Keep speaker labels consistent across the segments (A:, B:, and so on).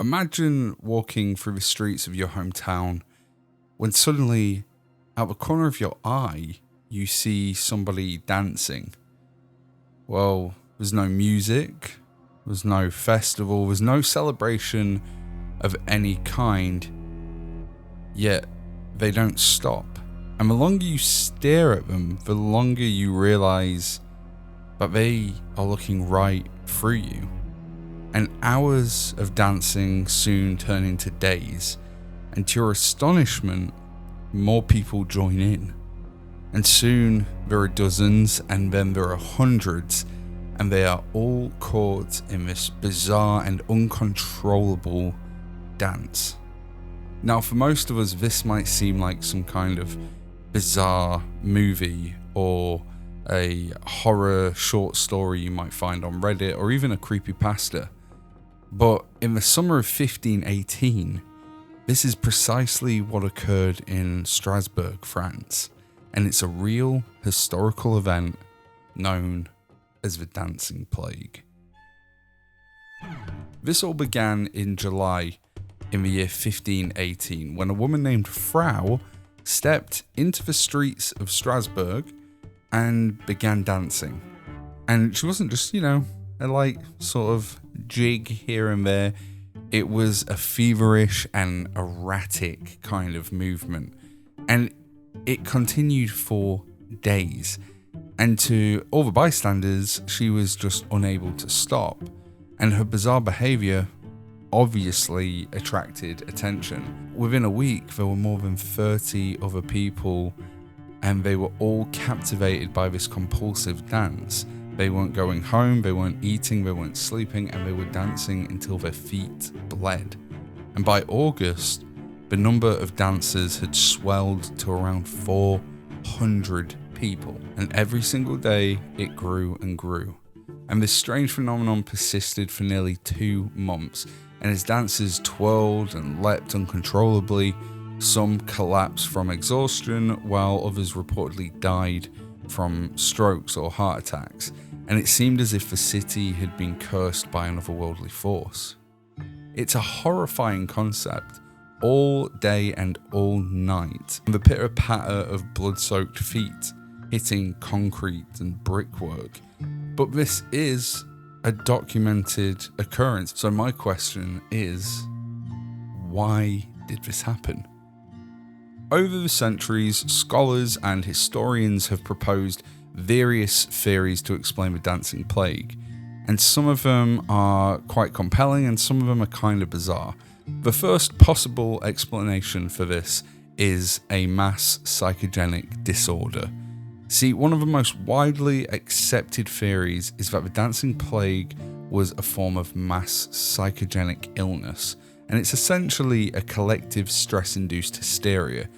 A: Imagine walking through the streets of your hometown when suddenly, out the corner of your eye, you see somebody dancing. Well, there's no music, there's no festival, there's no celebration of any kind, yet they don't stop. And the longer you stare at them, the longer you realize that they are looking right through you. And hours of dancing soon turn into days, and to your astonishment, more people join in. And soon there are dozens, and then there are hundreds, and they are all caught in this bizarre and uncontrollable dance. Now, for most of us, this might seem like some kind of bizarre movie or a horror short story you might find on Reddit, or even a creepypasta. But in the summer of 1518, this is precisely what occurred in Strasbourg, France, and it's a real historical event known as the Dancing Plague. This all began in July in the year 1518, when a woman named Frau stepped into the streets of Strasbourg and began dancing. And she wasn't just, a light sort of jig here and there. It was a feverish and erratic kind of movement. And it continued for days. And to all the bystanders, she was just unable to stop. And her bizarre behavior obviously attracted attention. Within a week, there were more than 30 other people, and they were all captivated by this compulsive dance. They weren't going home, they weren't eating, they weren't sleeping, and they were dancing until their feet bled. And by August, the number of dancers had swelled to around 400 people. And every single day, it grew and grew. And this strange phenomenon persisted for nearly 2 months. And as dancers twirled and leapt uncontrollably, some collapsed from exhaustion, while others reportedly died from strokes or heart attacks. And it seemed as if the city had been cursed by an otherworldly force. It's a horrifying concept, all day and all night. The pitter-patter of blood-soaked feet hitting concrete and brickwork. But this is a documented occurrence. So my question is, why did this happen? Over the centuries, scholars and historians have proposed various theories to explain the dancing plague, and some of them are quite compelling and some of them are kind of bizarre. The first possible explanation for this is a mass psychogenic disorder. See, one of the most widely accepted theories is that the dancing plague was a form of mass psychogenic illness, and it's essentially a collective stress-induced hysteria.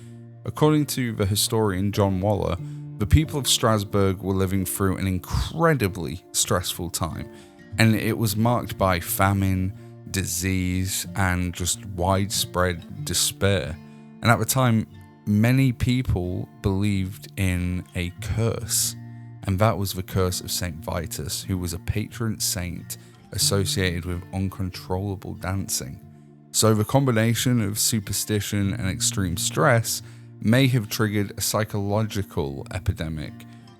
A: According to the historian John Waller, the people of Strasbourg were living through an incredibly stressful time, and it was marked by famine, disease, and just widespread despair. And at the time, many people believed in a curse, and that was the curse of Saint Vitus, who was a patron saint associated with uncontrollable dancing. So the combination of superstition and extreme stress may have triggered a psychological epidemic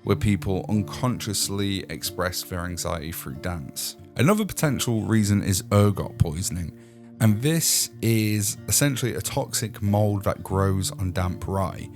A: where people unconsciously express their anxiety through dance. Another potential reason is ergot poisoning, and this is essentially a toxic mold that grows on damp rye.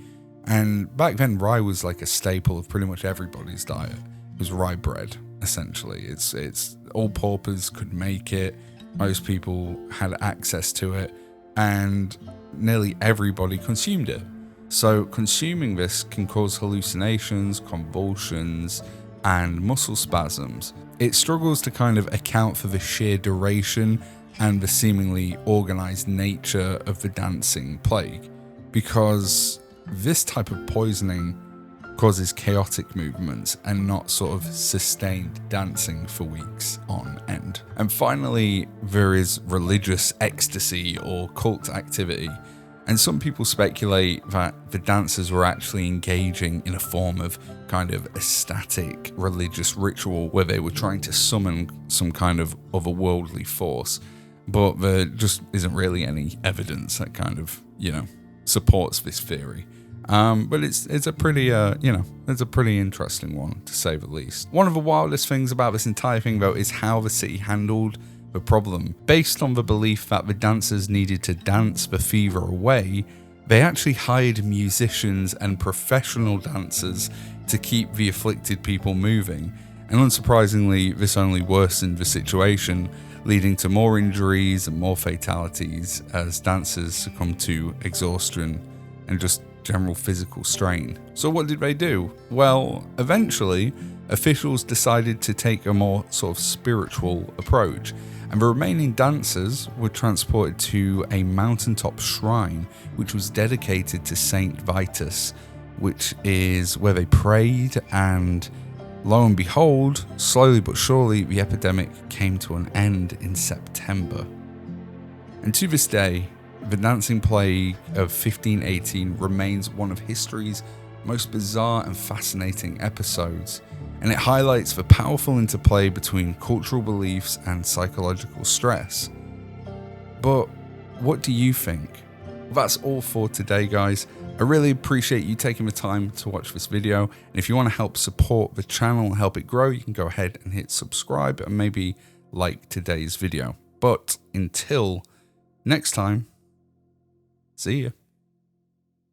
A: And back then, rye was like a staple of pretty much everybody's diet. It was rye bread, essentially. It's all paupers could make it. Most people had access to it, and nearly everybody consumed it. So consuming this can cause hallucinations, convulsions, and muscle spasms. It struggles to kind of account for the sheer duration and the seemingly organized nature of the dancing plague, because this type of poisoning causes chaotic movements and not sort of sustained dancing for weeks on end. And finally, there is religious ecstasy or cult activity. And some people speculate that the dancers were actually engaging in a form of kind of ecstatic religious ritual where they were trying to summon some kind of otherworldly force. but there just isn't really any evidence that kind of, supports this theory. But it's a pretty, it's a pretty interesting one, to say the least. One of the wildest things about this entire thing, though, is how the city handled the problem. Based on the belief that the dancers needed to dance the fever away, they actually hired musicians and professional dancers to keep the afflicted people moving. And unsurprisingly, this only worsened the situation, leading to more injuries and more fatalities as dancers succumbed to exhaustion and just general physical strain. So what did they do? Well, eventually, officials decided to take a more sort of spiritual approach, and the remaining dancers were transported to a mountaintop shrine which was dedicated to Saint Vitus, which is where they prayed, and lo and behold, slowly but surely, the epidemic came to an end in September. And to this day, the dancing plague of 1518 remains one of history's most bizarre and fascinating episodes, and it highlights the powerful interplay between cultural beliefs and psychological stress. But what do you think? That's all for today, guys. I really appreciate you taking the time to watch this video, and if you want to help support the channel and help it grow, you can go ahead and hit subscribe and maybe like today's video. But until next time, see ya.